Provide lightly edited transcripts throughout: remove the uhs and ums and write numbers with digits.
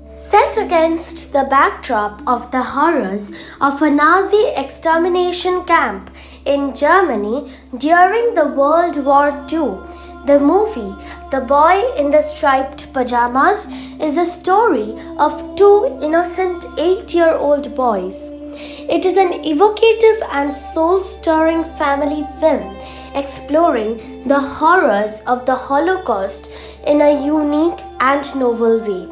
Set against the backdrop of the horrors of a Nazi extermination camp in Germany during the World War II, the movie The Boy in the Striped Pajamas is a story of two innocent 8-year-old boys. It is an evocative and soul-stirring family film exploring the horrors of the Holocaust in a unique and novel way,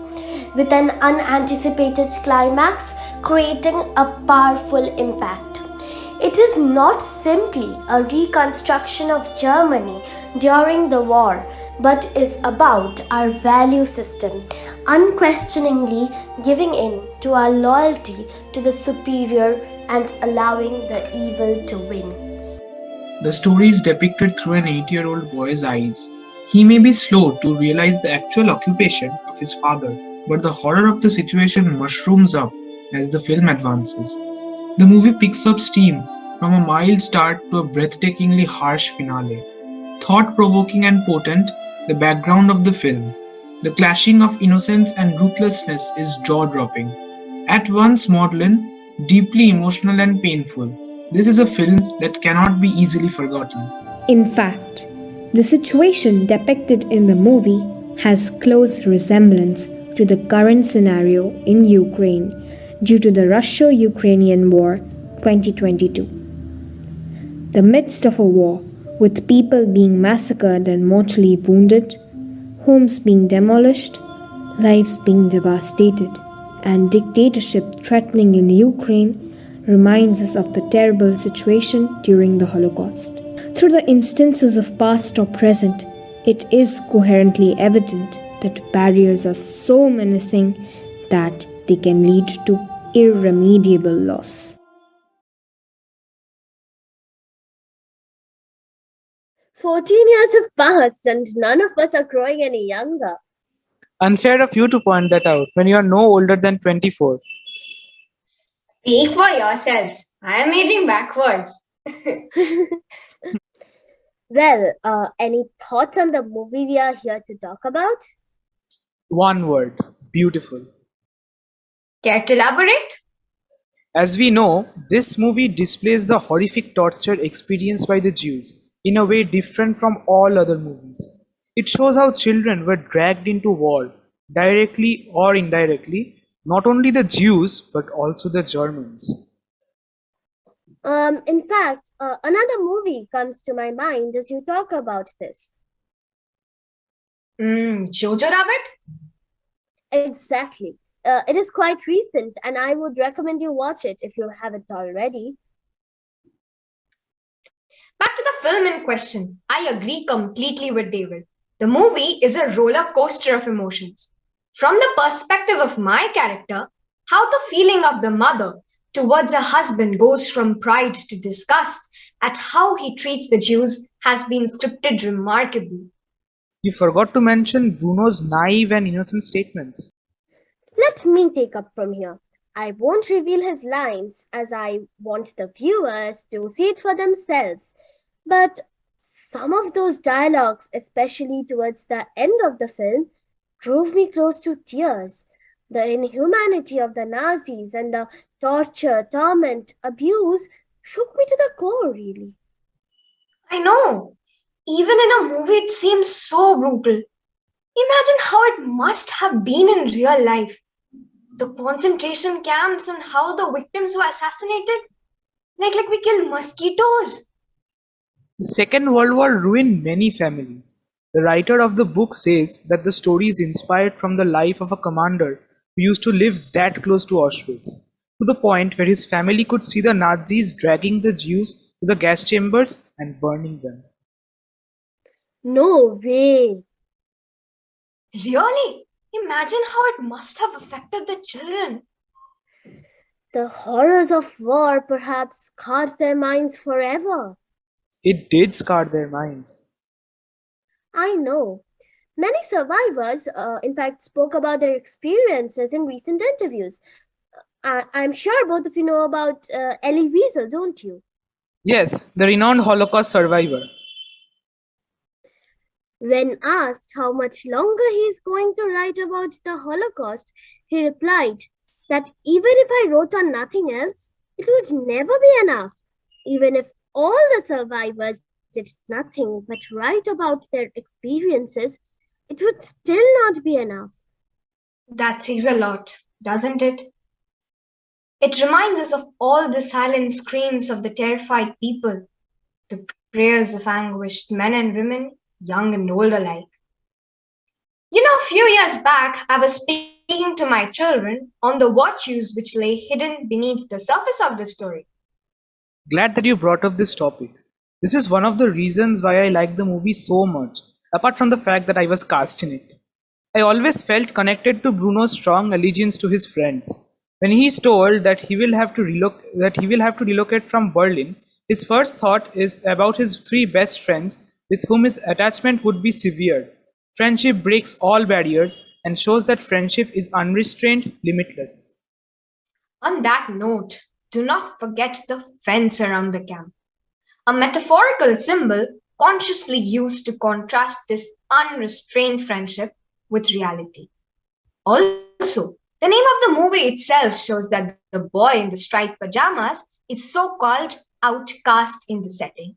with an unanticipated climax creating a powerful impact. It is not simply a reconstruction of Germany during the war, but is about our value system, unquestioningly giving in to our loyalty to the superior and allowing the evil to win. The story is depicted through an 8-year-old boy's eyes. He may be slow to realize the actual occupation of his father, but the horror of the situation mushrooms up as the film advances. The movie picks up steam from a mild start to a breathtakingly harsh finale. Thought-provoking and potent, the background of the film, the clashing of innocence and ruthlessness is jaw-dropping. At once maudlin, deeply emotional and painful, this is a film that cannot be easily forgotten. In fact, the situation depicted in the movie has close resemblance to the current scenario in Ukraine due to the Russia-Ukrainian War 2022. The midst of a war, with people being massacred and mortally wounded, homes being demolished, lives being devastated, and dictatorship threatening in Ukraine, reminds us of the terrible situation during the Holocaust. Through the instances of past or present, it is coherently evident that barriers are so menacing that they can lead to irremediable loss. 14 years have passed and none of us are growing any younger. Unfair of you to point that out when you are no older than 24. Speak for yourselves. I am aging backwards. Well, any thoughts on the movie we are here to talk about? One word, beautiful. Care to elaborate? As we know, this movie displays the horrific torture experienced by the Jews in a way different from all other movies. It shows how children were dragged into war, directly or indirectly, not only the Jews but also the Germans. In fact, another movie comes to my mind as you talk about this. Jojo Rabbit? Exactly. It is quite recent, and I would recommend you watch it if you haven't already. Back to the film in question. I agree completely with David. The movie is a roller coaster of emotions. From the perspective of my character, how the feeling of the mother towards her husband goes from pride to disgust at how he treats the Jews has been scripted remarkably. You forgot to mention Bruno's naive and innocent statements. Let me take up from here. I won't reveal his lines as I want the viewers to see it for themselves. But some of those dialogues, especially towards the end of the film, drove me close to tears. The inhumanity of the Nazis and the torture, torment, abuse shook me to the core, really. I know. Even in a movie, it seems so brutal. Imagine how it must have been in real life. The concentration camps and how the victims were assassinated. Like we kill mosquitoes. The Second World War ruined many families. The writer of the book says that the story is inspired from the life of a commander who used to live that close to Auschwitz, to the point where his family could see the Nazis dragging the Jews to the gas chambers and burning them. No way. Really? Imagine how it must have affected the children. The horrors of war perhaps scarred their minds forever. It did scar their minds. I know. Many survivors, in fact, spoke about their experiences in recent interviews. I'm sure both of you know about Elie Wiesel, don't you? Yes, the renowned Holocaust survivor. When asked how much longer he is going to write about the Holocaust, he replied that even if I wrote on nothing else, it would never be enough. Even if all the survivors did nothing but write about their experiences, it would still not be enough. That says a lot, doesn't it? It reminds us of all the silent screams of the terrified people, the prayers of anguished men and women, young and old alike. A few years back, I was speaking to my children on the virtues which lay hidden beneath the surface of the story. Glad that you brought up this topic. This is one of the reasons why I like the movie so much, apart from the fact that I was cast in it. I always felt connected to Bruno's strong allegiance to his friends. When he is told that he will have to relocate from Berlin, his first thought is about his three best friends with whom his attachment would be severe. Friendship breaks all barriers and shows that friendship is unrestrained, limitless. On that note, do not forget the fence around the camp, a metaphorical symbol consciously used to contrast this unrestrained friendship with reality. Also, the name of the movie itself shows that the boy in the striped pajamas is so called outcast in the setting.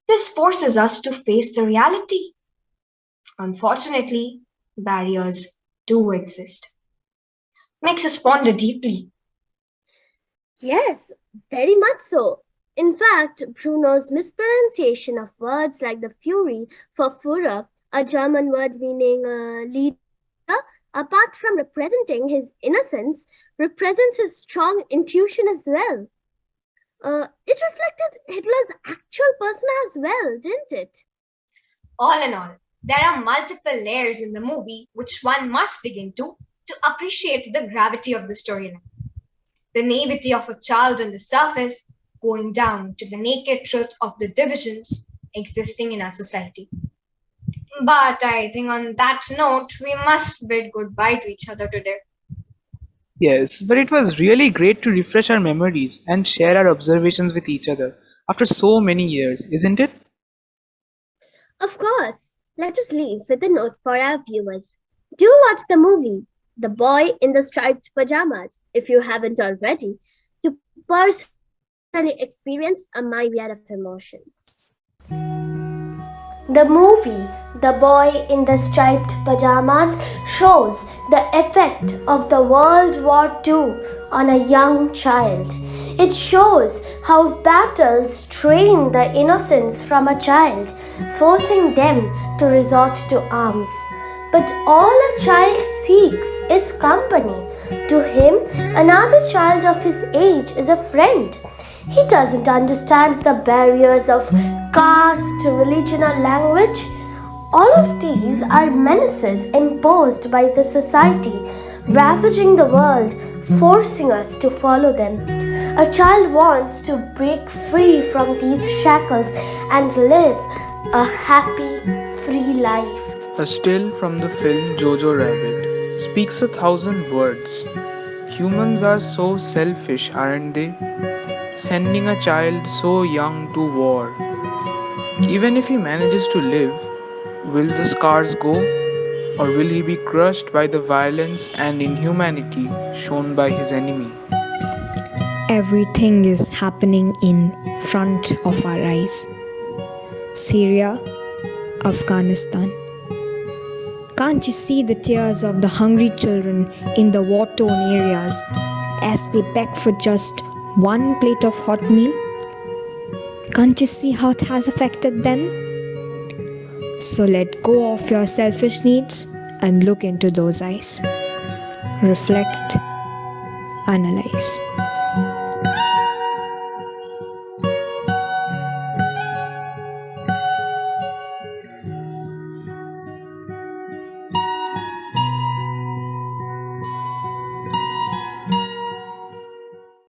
This forces us to face the reality. Unfortunately, barriers do exist. Makes us ponder deeply. Yes, very much so. In fact, Bruno's mispronunciation of words like the Fury for Führer, a German word meaning leader, apart from representing his innocence, represents his strong intuition as well. It reflected Hitler's actual person as well, didn't it? All in all, there are multiple layers in the movie which one must dig into to appreciate the gravity of the storyline. The naivety of a child on the surface, going down to the naked truth of the divisions existing in our society. But I think on that note, we must bid goodbye to each other today. Yes, but it was really great to refresh our memories and share our observations with each other after so many years, isn't it? Of course. Let us leave with a note for our viewers. Do watch the movie, The Boy in the Striped Pajamas, if you haven't already, to personally experience a myriad of emotions. The movie, The Boy in the Striped Pajamas, shows the effect of the World War II on a young child. It shows how battles train the innocence from a child, forcing them to resort to arms. But all a child seeks is company. To him, another child of his age is a friend. He doesn't understand the barriers of caste, religion, or language. All of these are menaces imposed by the society, ravaging the world, forcing us to follow them. A child wants to break free from these shackles and live a happy, free life. A still from the film Jojo Rabbit speaks 1,000 words. Humans are so selfish, aren't they? Sending a child so young to war. Even if he manages to live, will the scars go? Or will he be crushed by the violence and inhumanity shown by his enemy? Everything is happening in front of our eyes. Syria, Afghanistan. Can't you see the tears of the hungry children in the war-torn areas as they beg for just one plate of hot meal? Can't you see how it has affected them? So let go of your selfish needs and look into those eyes. Reflect, analyze.